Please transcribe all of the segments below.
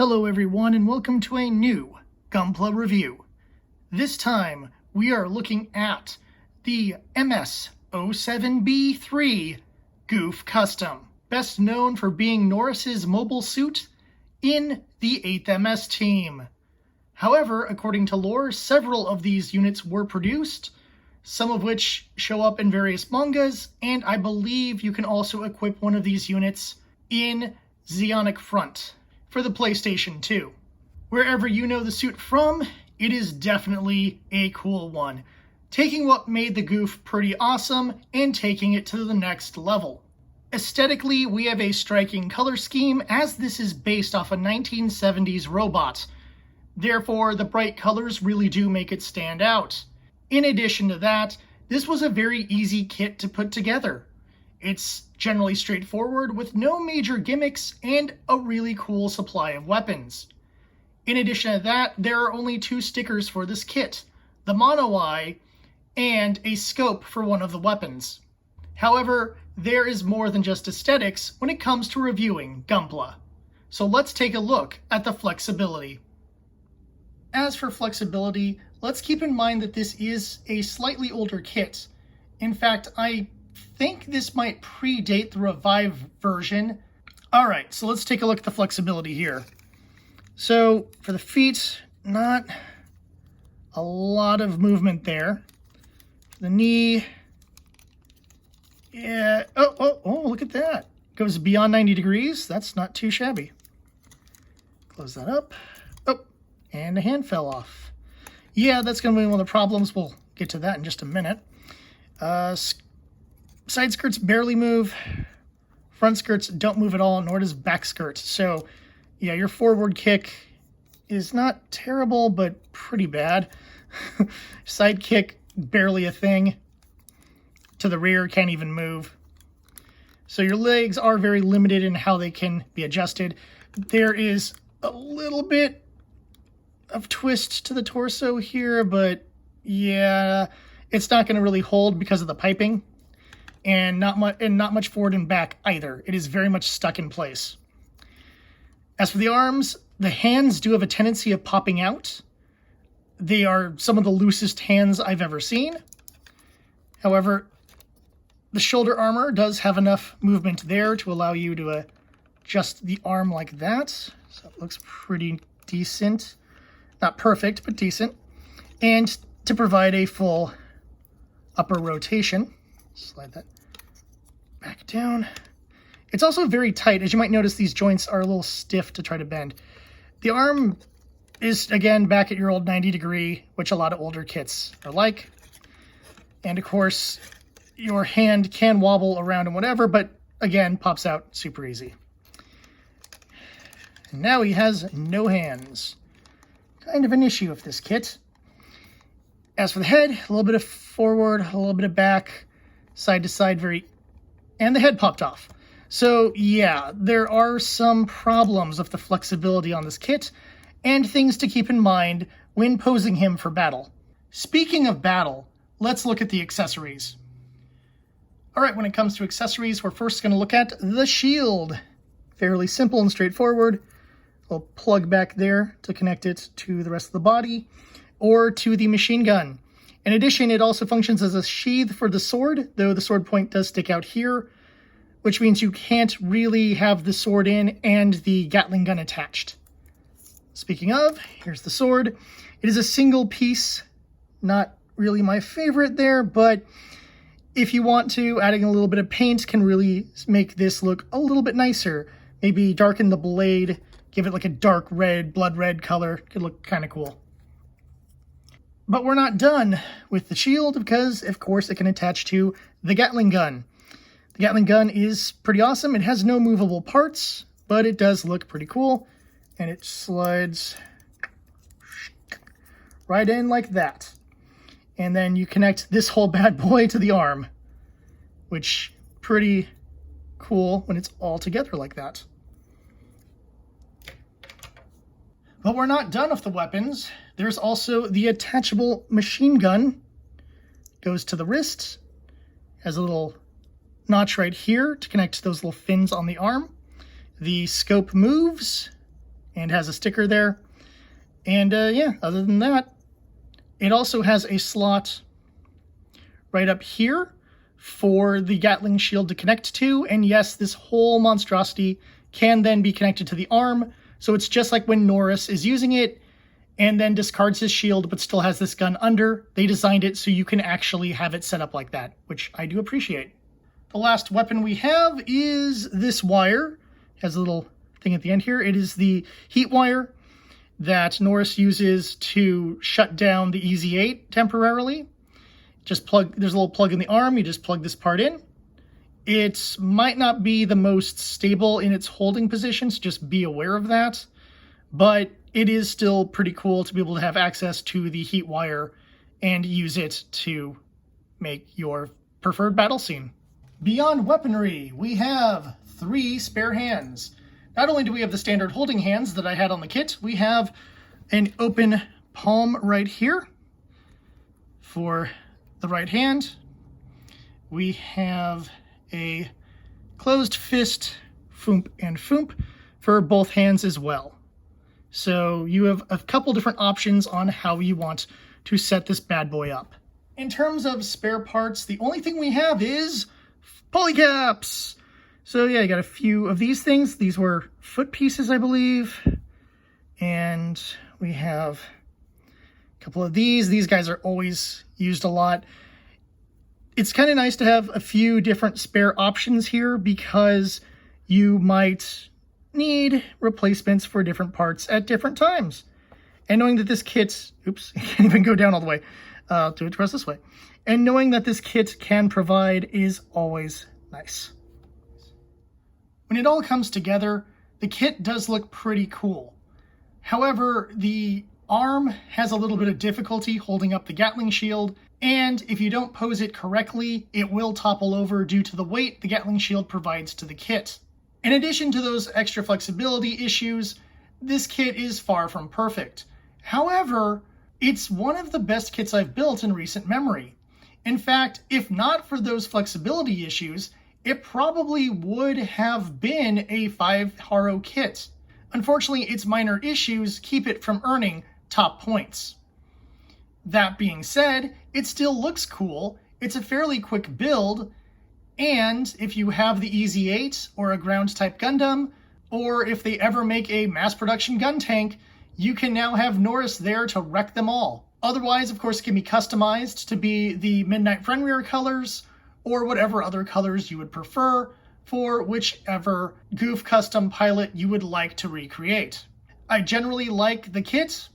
Hello everyone and welcome to a new GunPla review. This time we are looking at the MS-07B-3 Gouf Custom, best known for being Norris's mobile suit in the 8th MS team. However, according to lore, several of these units were produced, some of which show up in various mangas, and I believe you can also equip one of these units in Zeonic Front for the PlayStation 2. Wherever you know the suit from, it is definitely a cool one, taking what made the Gouf pretty awesome and taking it to the next level. Aesthetically, we have a striking color scheme, as this is based off a 1970s robot. Therefore, the bright colors really do make it stand out. In addition to that, this was a very easy kit to put together. It's generally straightforward with no major gimmicks and a really cool supply of weapons. In addition to that, there are only two stickers for this kit, the mono eye and a scope for one of the weapons. However, there is more than just aesthetics when it comes to reviewing GunPla. So let's take a look at the flexibility. As for flexibility, let's keep in mind that this is a slightly older kit. In fact, I think this might predate the Revive version. Alright, so let's take a look at the flexibility here. So, for the feet, not a lot of movement there. The knee, yeah, oh, look at that. Goes beyond 90 degrees. That's not too shabby. Close that up. Oh, and the hand fell off. Yeah, that's going to be one of the problems. We'll get to that in just a minute. Side skirts barely move. Front skirts don't move at all, nor does back skirt. So, yeah, your forward kick is not terrible, but pretty bad. Side kick, barely a thing. To the rear, can't even move. So your legs are very limited in how they can be adjusted. There is a little bit of twist to the torso here, but yeah, it's not going to really hold because of the piping. And not much forward and back either. It is very much stuck in place. As for the arms, the hands do have a tendency of popping out. They are some of the loosest hands I've ever seen. However, the shoulder armor does have enough movement there to allow you to adjust the arm like that. So it looks pretty decent. Not perfect, but decent. And to provide a full upper rotation. Slide that back down. It's also very tight. As you might notice, these joints are a little stiff to try to bend. The arm is, again, back at your old 90 degree, which a lot of older kits are like. And of course, your hand can wobble around and whatever, but again, pops out super easy. And now he has no hands. Kind of an issue with this kit. As for the head, a little bit of forward, a little bit of back, side to side, and the head popped off. So yeah, there are some problems with the flexibility on this kit, and things to keep in mind when posing him for battle. Speaking of battle, let's look at the accessories. Alright, when it comes to accessories, we're first going to look at the shield. Fairly simple and straightforward. We'll plug back there to connect it to the rest of the body, or to the machine gun. In addition, it also functions as a sheath for the sword, though the sword point does stick out here, which means you can't really have the sword in and the Gatling gun attached. Speaking of, here's the sword. It is a single piece, not really my favorite there, but if you want to, adding a little bit of paint can really make this look a little bit nicer. Maybe darken the blade, give it like a dark red, blood red color. Could look kind of cool. But we're not done with the shield because, of course, it can attach to the Gatling gun. The Gatling gun is pretty awesome. It has no movable parts, but it does look pretty cool. And it slides right in like that. And then you connect this whole bad boy to the arm, which pretty cool when it's all together like that. But we're not done with the weapons. There's also the attachable machine gun. Goes to the wrist. Has a little notch right here to connect to those little fins on the arm. The scope moves and has a sticker there. And yeah, other than that, it also has a slot right up here for the Gatling shield to connect to. And yes, this whole monstrosity can then be connected to the arm. So it's just like when Norris is using it and then discards his shield but still has this gun under. They designed it so you can actually have it set up like that, which I do appreciate. The last weapon we have is this wire. It has a little thing at the end here. It is the heat wire that Norris uses to shut down the EZ8 temporarily. There's a little plug in the arm. You just plug this part in. It might not be the most stable in its holding position, so just be aware of that. But it is still pretty cool to be able to have access to the heat wire and use it to make your preferred battle scene. Beyond weaponry, we have 3 spare hands. Not only do we have the standard holding hands that I had on the kit, we have an open palm right here for the right hand. We have a closed fist foomp and foomp for both hands as well. So you have a couple different options on how you want to set this bad boy up. In terms of spare parts, the only thing we have is polycaps. So yeah, I got a few of these things. These were foot pieces, I believe. And we have a couple of these. These guys are always used a lot. It's kind of nice to have a few different spare options here because you might need replacements for different parts at different times. And knowing that this kit, oops, I can't even go down all the way, do it press this way. And knowing that this kit can provide is always nice. When it all comes together, the kit does look pretty cool. However, the arm has a little bit of difficulty holding up the Gatling shield, and if you don't pose it correctly, it will topple over due to the weight the Gatling shield provides to the kit. In addition to those extra flexibility issues, this kit is far from perfect. However, it's one of the best kits I've built in recent memory. In fact, if not for those flexibility issues, it probably would have been a 5 Haro kit. Unfortunately, its minor issues keep it from earning top points. That being said, it still looks cool, it's a fairly quick build, and if you have the EZ8 or a ground-type Gundam, or if they ever make a mass production gun tank, you can now have Norris there to wreck them all. Otherwise, of course, it can be customized to be the Midnight Fenrir colors, or whatever other colors you would prefer for whichever Gouf custom pilot you would like to recreate. I generally like the kit,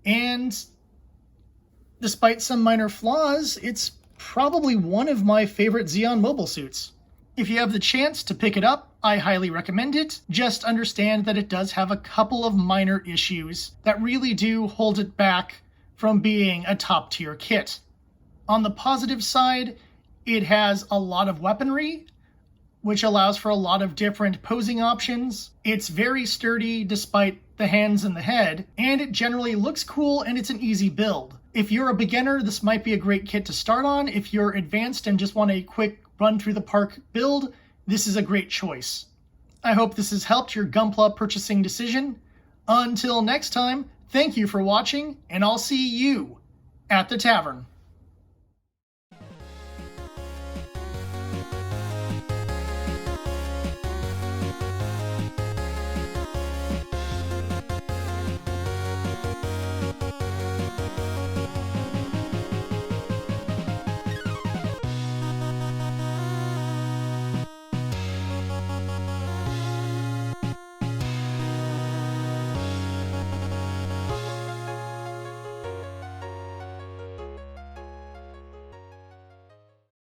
and despite some minor flaws, it's probably one of my favorite Zeon mobile suits. If you have the chance to pick it up, I highly recommend it. Just understand that it does have a couple of minor issues that really do hold it back from being a top-tier kit. On the positive side, it has a lot of weaponry, which allows for a lot of different posing options. It's very sturdy despite the hands and the head, and it generally looks cool and it's an easy build. If you're a beginner, this might be a great kit to start on. If you're advanced and just want a quick run through the park build, this is a great choice. I hope this has helped your GunPla purchasing decision. Until next time, thank you for watching, and I'll see you at the tavern.